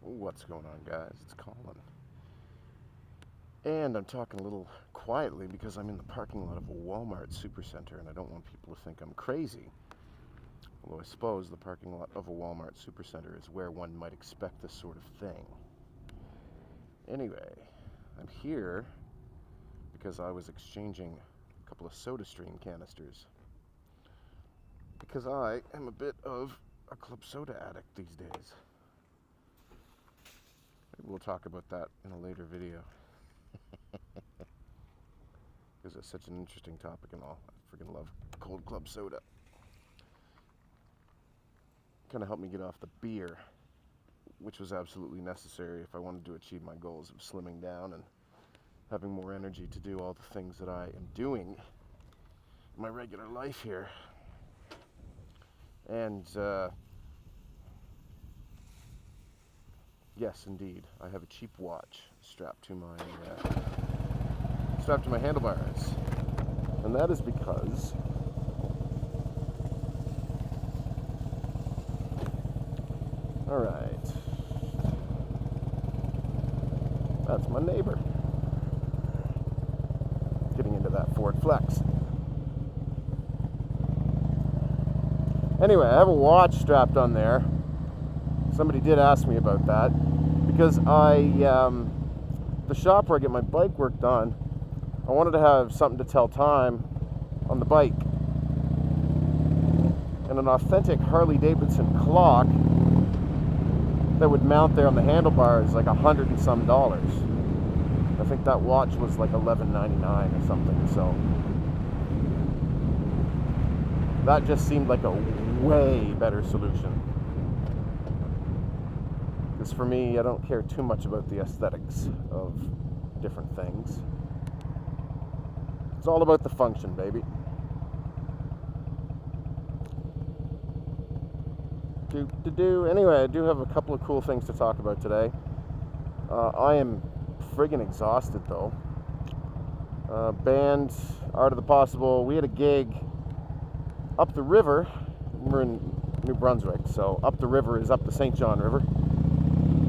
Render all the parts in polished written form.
What's going on, guys? It's Colin. And I'm talking a little quietly because I'm in the parking lot of a Walmart supercenter and I don't want people to think I'm crazy. Although I suppose the parking lot of a Walmart supercenter is where one might expect this sort of thing. Anyway, I'm here because I was exchanging a couple of SodaStream canisters. Because I am a bit of a club soda addict these days. Maybe we'll talk about that in a later video. Because it's such an interesting topic and all. I freaking love cold club soda. Kind of helped me get off the beer, which was absolutely necessary if I wanted to achieve my goals of slimming down and having more energy to do all the things that I am doing in my regular life here. And yes, indeed, I have a cheap watch strapped to my handlebars, and that is because all right, that's my neighbor getting into that Ford Flex. Anyway, I have a watch strapped on there. Somebody did ask me about that because the shop where I get my bike work done, I wanted to have something to tell time on the bike. And an authentic Harley-Davidson clock that would mount there on the handlebars like $100 and some. I think that watch was like $11.99 or something, so that just seemed like a way better solution. Because for me, I don't care too much about the aesthetics of different things. It's all about the function, baby. Anyway, I do have a couple of cool things to talk about today. I am friggin' exhausted though. Band, Art of the Possible, we had a gig up the river. We're in New Brunswick, so up the river is up the St. John River.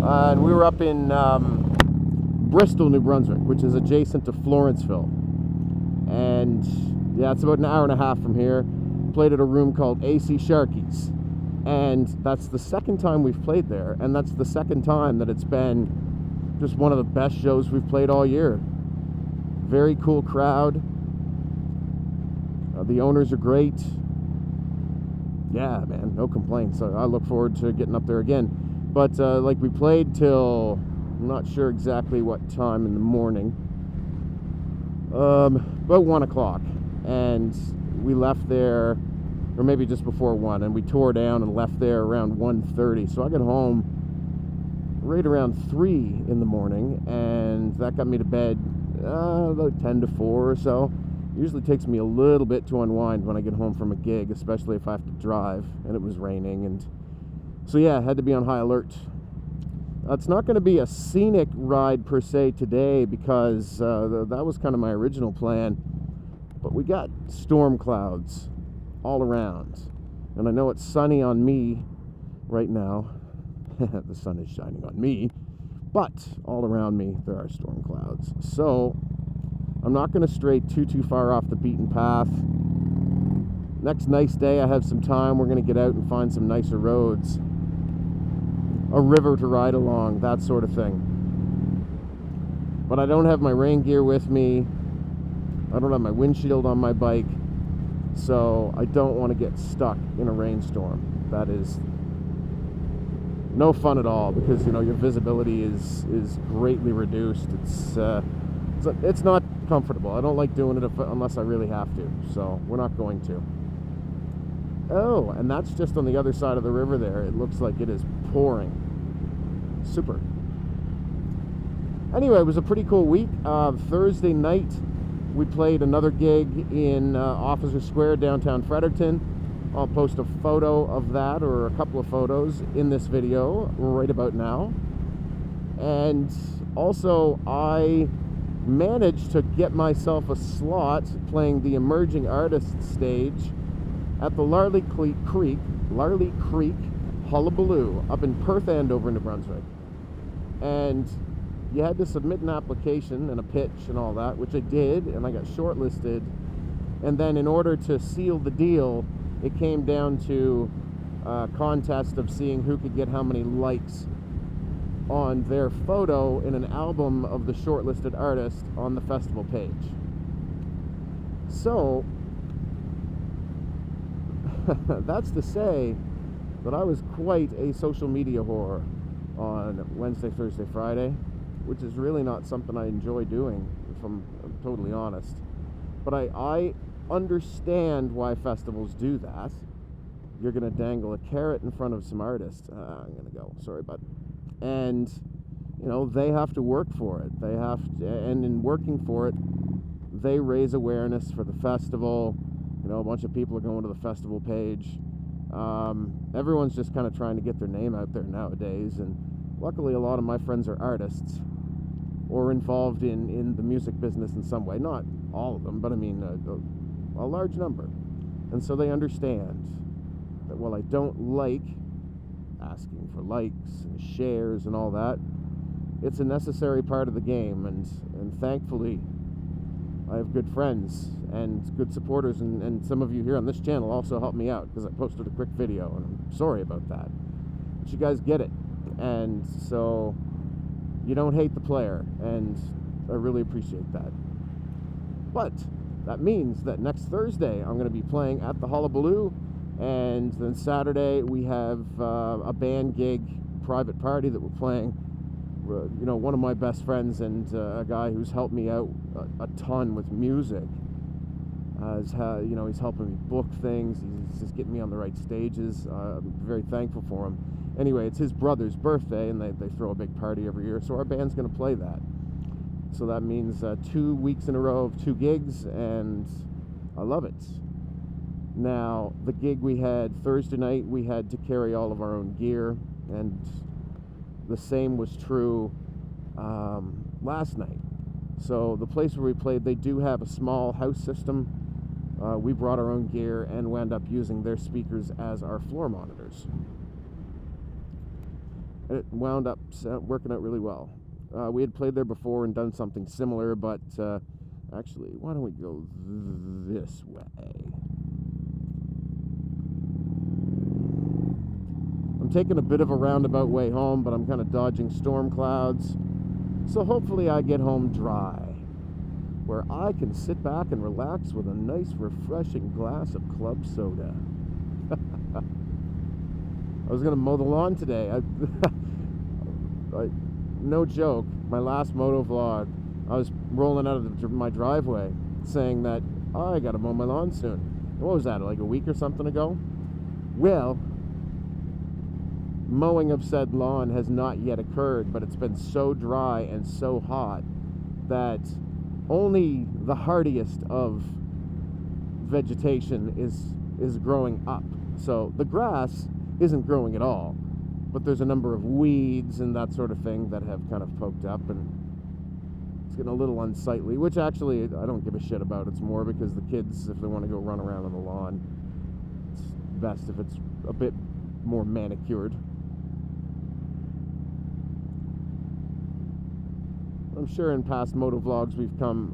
And we were up in Bristol, New Brunswick, which is adjacent to Florenceville. And yeah, it's about an hour and a half from here. Played at a room called AC Sharky's. And that's the second time we've played there. And that's the second time that it's been just one of the best shows we've played all year. Very cool crowd. The owners are great. Yeah, man, no complaints. I look forward to getting up there again. But like we played till, I'm not sure exactly what time in the morning. About 1 o'clock. And we left there, or maybe just before 1, and we tore down and left there around 1:30. So I got home right around 3 in the morning, and that got me to bed about 10 to 4 or so. Usually takes me a little bit to unwind when I get home from a gig, especially if I have to drive, and it was raining, and so yeah, I had to be on high alert. It's not going to be a scenic ride per se today because that was kind of my original plan, but we got storm clouds all around, and I know it's sunny on me right now. The sun is shining on me, but all around me there are storm clouds, so I'm not going to stray too far off the beaten path. Next nice day, I have some time. We're going to get out and find some nicer roads, a river to ride along, that sort of thing. But I don't have my rain gear with me. I don't have my windshield on my bike, so I don't want to get stuck in a rainstorm. That is no fun at all because, you know, your visibility is greatly reduced. It's not comfortable. I don't like doing it unless I really have to, so we're not going to. Oh, and that's just on the other side of the river there. It looks like it is pouring. Super. Anyway, it was a pretty cool week. Thursday night, we played another gig in Officer Square, downtown Fredericton. I'll post a photo of that, or a couple of photos, in this video right about now. And also, I managed to get myself a slot playing the Emerging Artists stage at the Larley Creek Hullabaloo up in Perth, Andover, New Brunswick. and you had to submit an application and a pitch and all that, which I did, and I got shortlisted. And then in order to seal the deal, it came down to a contest of seeing who could get how many likes on their photo in an album of the shortlisted artist on the festival page. So that's to say that I was quite a social media whore on Wednesday, Thursday, Friday, which is really not something I enjoy doing, if I'm totally honest. But I understand why festivals do that. You're going to dangle a carrot in front of some artists. I'm going to go. Sorry, bud. And, you know, they have to work for it. They have to, and in working for it, they raise awareness for the festival. You know, a bunch of people are going to the festival page. Everyone's just kind of trying to get their name out there nowadays. And luckily, a lot of my friends are artists or involved in the music business in some way. Not all of them, but I mean a large number. And so they understand that while I don't like asking for likes and shares and all that, it's a necessary part of the game. And thankfully, I have good friends and good supporters, and some of you here on this channel also helped me out because I posted a quick video, and I'm sorry about that. But you guys get it. And so you don't hate the player, and I really appreciate that. But that means that next Thursday I'm going to be playing at the Hullabaloo, and then Saturday we have a band gig, private party that we're playing. You know, one of my best friends and a guy who's helped me out a ton with music. You know, he's helping me book things. He's just getting me on the right stages. I'm very thankful for him. Anyway, it's his brother's birthday, and they throw a big party every year, so our band's going to play that. So that means 2 weeks in a row of 2 gigs, and I love it. Now, the gig we had Thursday night, we had to carry all of our own gear, and the same was true last night. So the place where we played, they do have a small house system. We brought our own gear and wound up using their speakers as our floor monitors. And it wound up working out really well. We had played there before and done something similar, but actually, why don't we go this way? I'm taking a bit of a roundabout way home, but I'm kind of dodging storm clouds. So hopefully I get home dry, where I can sit back and relax with a nice, refreshing glass of club soda. I was going to mow the lawn today. No joke, my last moto vlog, I was rolling out of my driveway saying that, oh, I got to mow my lawn soon. What was that, like a week or something ago? Well, mowing of said lawn has not yet occurred, but it's been so dry and so hot that only the hardiest of vegetation is growing up. So the grass isn't growing at all, but there's a number of weeds and that sort of thing that have kind of poked up, and it's getting a little unsightly, which actually I don't give a shit about. It's more because the kids, if they want to go run around on the lawn, it's best if it's a bit more manicured. I'm sure in past moto vlogs we've come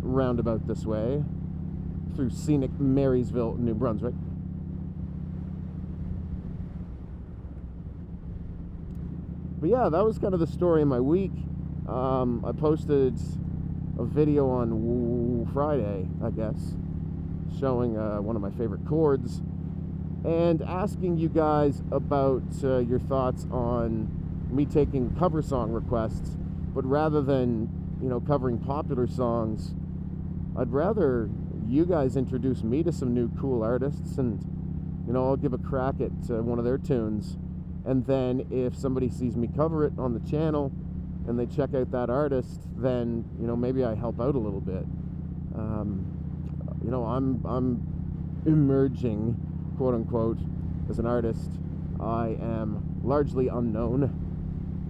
roundabout this way through scenic Marysville, New Brunswick. But yeah, that was kind of the story of my week. I posted a video on Friday, I guess, showing one of my favorite chords and asking you guys about your thoughts on me taking cover song requests. But rather than, you know, covering popular songs, I'd rather you guys introduce me to some new cool artists, and, you know, I'll give a crack at one of their tunes. And then if somebody sees me cover it on the channel and they check out that artist, then, you know, maybe I help out a little bit. You know, I'm emerging, quote unquote, as an artist. I am largely unknown.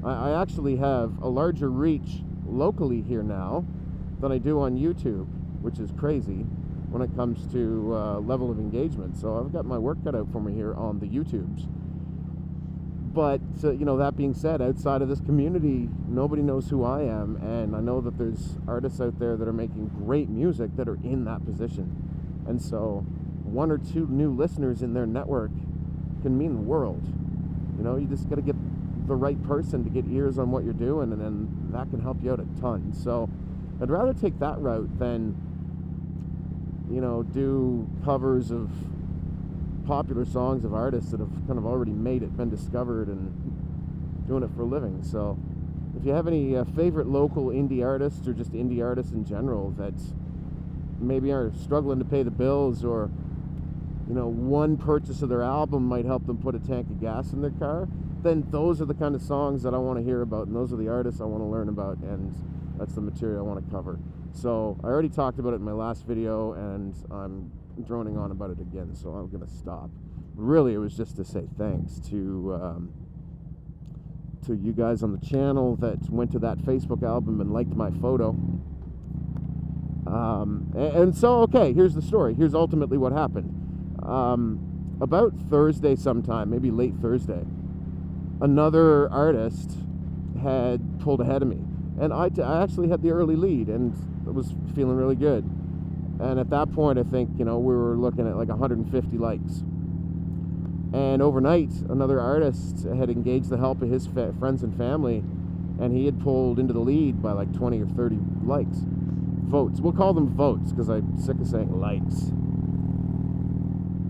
I actually have a larger reach locally here now than I do on YouTube, which is crazy when it comes to level of engagement. So I've got my work cut out for me here on the YouTubes. But that being said, outside of this community, nobody knows who I am, and I know that there's artists out there that are making great music that are in that position. And so 1 or 2 new listeners in their network can mean the world. You just got to get the right person to get ears on what you're doing, and then that can help you out a ton. So I'd rather take that route than do covers of popular songs of artists that have kind of already made it, been discovered, and doing it for a living. So if you have any favorite local indie artists, or just indie artists in general that maybe are struggling to pay the bills, or one purchase of their album might help them put a tank of gas in their car, then those are the kind of songs that I want to hear about, and those are the artists I want to learn about, and that's the material I want to cover. So I already talked about it in my last video, and I'm droning on about it again, so I'm going to stop. Really, it was just to say thanks to you guys on the channel that went to that Facebook album and liked my photo. And so, okay, here's the story. Here's ultimately what happened. About Thursday sometime, maybe late Thursday, another artist had pulled ahead of me. And I actually had the early lead, and I was feeling really good. And at that point, I think, we were looking at like 150 likes. And overnight, another artist had engaged the help of his friends and family, and he had pulled into the lead by like 20 or 30 likes. Votes. We'll call them votes, because I'm sick of saying likes.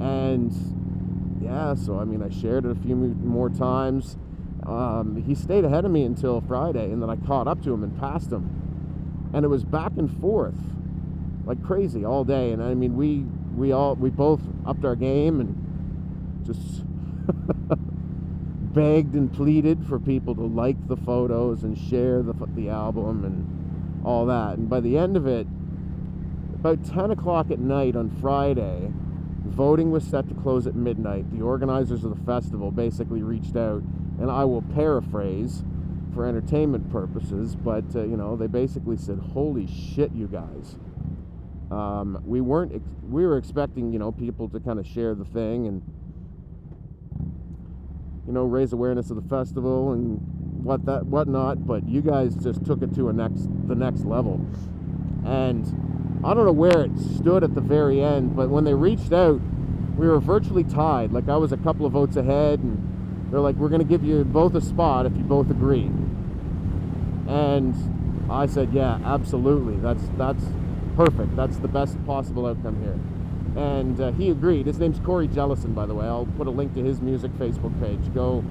And yeah, so I shared it a few more times. He stayed ahead of me until Friday, and then I caught up to him and passed him. And it was back and forth like crazy all day. And we both upped our game and just begged and pleaded for people to like the photos and share the album and all that. And by the end of it, about 10 o'clock at night on Friday, voting was set to close at midnight. The organizers of the festival basically reached out, and I will paraphrase for entertainment purposes, but they basically said, "Holy shit, you guys." We were expecting people to kind of share the thing and raise awareness of the festival and whatnot, but you guys just took it to the next level. And I don't know where it stood at the very end, but when they reached out, we were virtually tied. Like, I was a couple of votes ahead, and they're like, "We're going to give you both a spot if you both agree." And I said, "Yeah, absolutely. That's perfect. That's the best possible outcome here." And he agreed. His name's Corey Jellison, by the way. I'll put a link to his music Facebook page. Go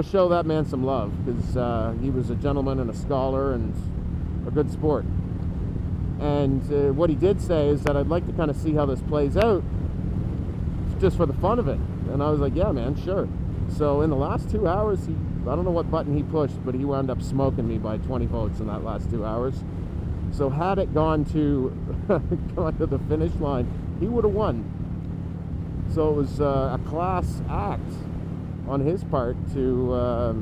show that man some love, because he was a gentleman and a scholar and a good sport. And what he did say is that I'd like to kind of see how this plays out, just for the fun of it. And I was like, "Yeah, man, sure." So in the last 2 hours, I don't know what button he pushed, but he wound up smoking me by 20 votes in that last 2 hours. So had it gone to the finish line, he would have won. So it was a class act on his part to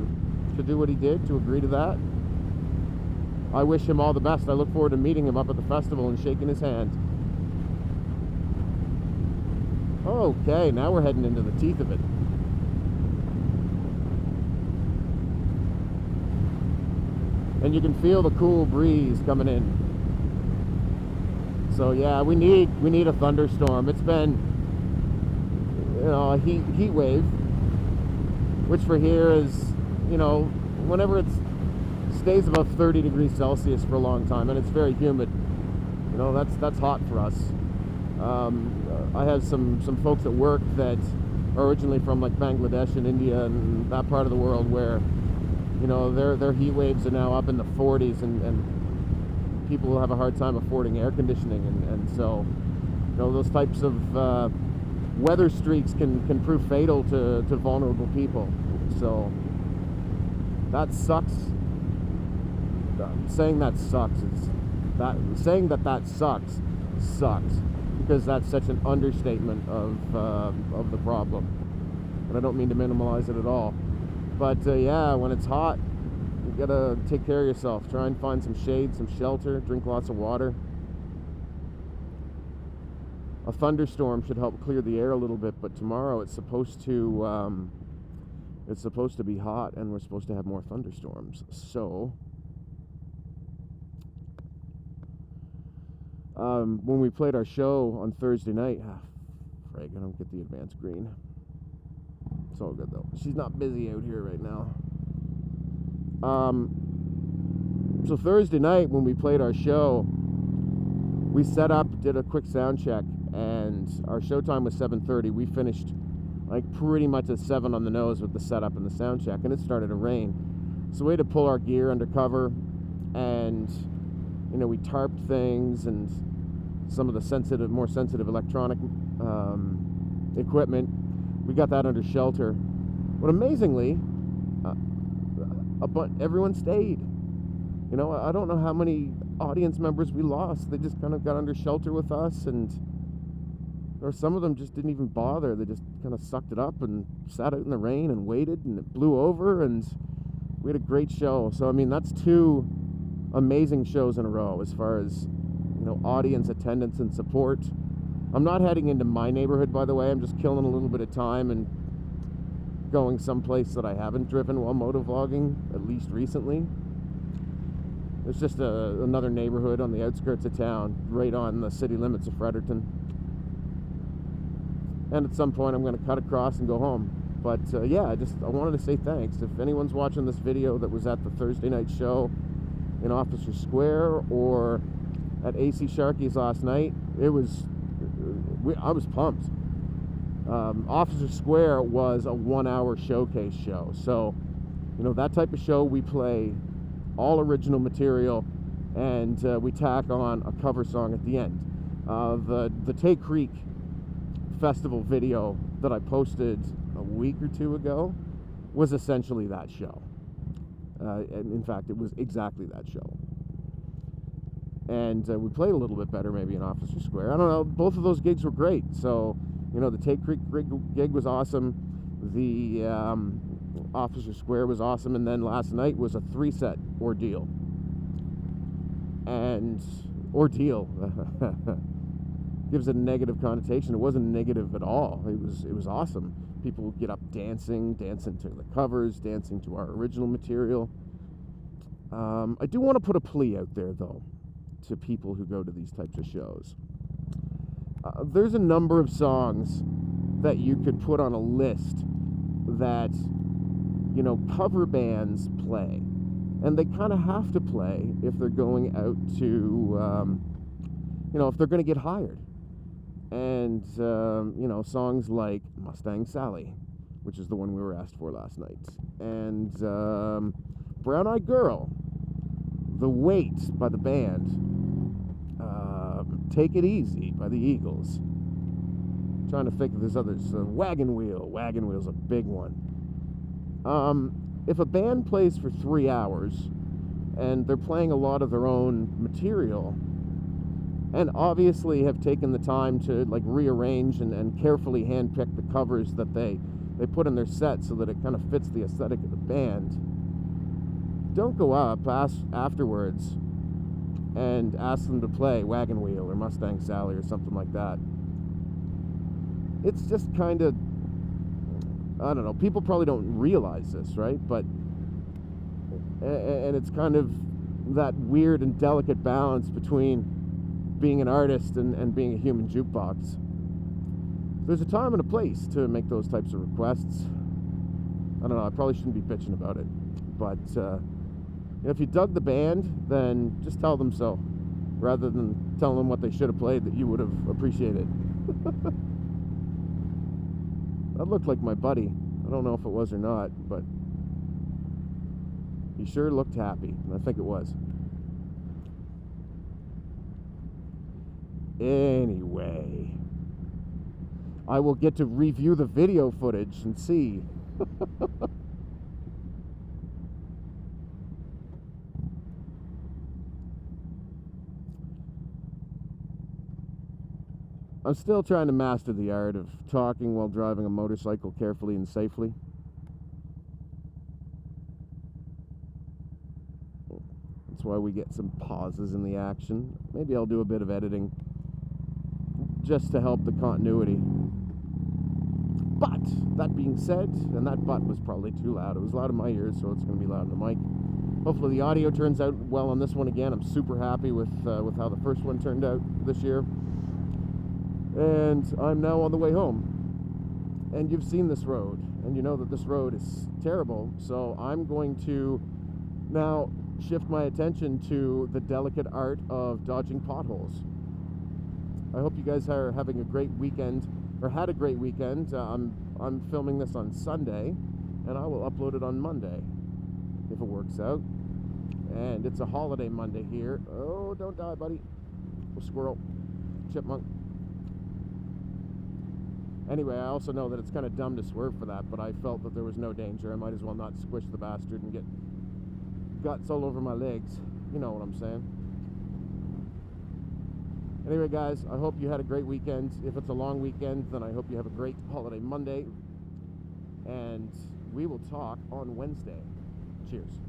do what he did, to agree to that. I wish him all the best. I look forward to meeting him up at the festival and shaking his hand. Okay, now we're heading into the teeth of it. And you can feel the cool breeze coming in. So yeah, we need a thunderstorm. It's been a heat wave, which for here is whenever it stays above 30 degrees Celsius for a long time, and it's very humid. That's hot for us. I have some folks at work that are originally from like Bangladesh and India and that part of the world, where their heat waves are now up in the 40s, and people will have a hard time affording air conditioning, and so those types of weather streaks can prove fatal to vulnerable people. So that sucks. Saying that sucks sucks, because that's such an understatement of the problem, and I don't mean to minimize it at all. But yeah, when it's hot, you gotta take care of yourself. Try and find some shade, some shelter, drink lots of water. A thunderstorm should help clear the air a little bit, but tomorrow it's supposed to it's supposed to be hot and we're supposed to have more thunderstorms. So when we played our show on Thursday night, frig, I don't get the advanced green. It's all good though. She's not busy out here right now. So Thursday night when we played our show, we set up, did a quick sound check, and our show time was 7:30. We finished like pretty much at 7 on the nose with the setup and the sound check, and it started to rain. So we had to pull our gear under cover, and you know, we tarped things and some of the more sensitive electronic equipment. We got that under shelter. But amazingly, everyone stayed. You know, I don't know how many audience members we lost. They just kind of got under shelter with us, or some of them just didn't even bother. They just kind of sucked it up and sat out in the rain and waited, and it blew over, and we had a great show. So I mean, that's 2 amazing shows in a row as far as, you know, audience attendance and support. I'm not heading into my neighborhood, by the way. I'm just killing a little bit of time and going someplace that I haven't driven while motovlogging, at least recently. There's just another neighborhood on the outskirts of town, right on the city limits of Fredericton. And at some point I'm going to cut across and go home. But yeah, I wanted to say thanks. If anyone's watching this video that was at the Thursday night show in Officer Square or at AC Sharky's last night, I was pumped. Officer Square was a 1-hour showcase show. So, you know, that type of show, we play all original material, and we tack on a cover song at the end. The Tay Creek Festival video that I posted a week or 2 ago was essentially that show. In fact, it was exactly that show. And we played a little bit better maybe in Officer Square. I don't know. Both of those gigs were great. So, you know, the Tay Creek gig was awesome. The Officer Square was awesome. And then last night was a 3-set ordeal. And ordeal gives it a negative connotation. It wasn't negative at all. It was awesome. People would get up dancing to the covers, dancing to our original material. I do want to put a plea out there, though, to people who go to these types of shows. There's a number of songs that you could put on a list that, you know, cover bands play. And they kind of have to play if they're going out to, you know, if they're going to get hired. And, you know, songs like Mustang Sally, which is the one we were asked for last night. And Brown Eyed Girl, The Weight by the band, Take It Easy by the Eagles. I'm trying to think if there's others. Wagon Wheel's a big one. If a band plays for 3 hours and they're playing a lot of their own material, and obviously have taken the time to like rearrange and carefully handpick the covers that they put in their set so that it kind of fits the aesthetic of the band, don't go up afterwards and ask them to play Wagon Wheel or Mustang Sally or something like that. It's just kind of, I don't know, people probably don't realize this, right? But, and it's kind of that weird and delicate balance between being an artist and being a human jukebox. There's a time and a place to make those types of requests. I don't know, I probably shouldn't be bitching about it, but if you dug the band, then just tell them so, rather than telling them what they should have played that you would have appreciated. That looked like my buddy. I don't know if it was or not, but he sure looked happy, and I think it was. Anyway, I will get to review the video footage and see. I'm still trying to master the art of talking while driving a motorcycle carefully and safely. That's why we get some pauses in the action. Maybe I'll do a bit of editing just to help the continuity. But that being said, and that but was probably too loud. It was loud in my ears, so it's going to be loud in the mic. Hopefully the audio turns out well on this one again. I'm super happy with how the first one turned out this year. And I'm now on the way home. And you've seen this road, and you know that this road is terrible. So I'm going to now shift my attention to the delicate art of dodging potholes. I hope you guys are having a great weekend, or had a great weekend. I'm filming this on Sunday, and I will upload it on Monday, if it works out. And it's a holiday Monday here. Oh, don't die, buddy. Oh, squirrel. Chipmunk. Anyway, I also know that it's kind of dumb to swerve for that, but I felt that there was no danger. I might as well not squish the bastard and get guts all over my legs. You know what I'm saying. Anyway, guys, I hope you had a great weekend. If it's a long weekend, then I hope you have a great holiday Monday. And we will talk on Wednesday. Cheers.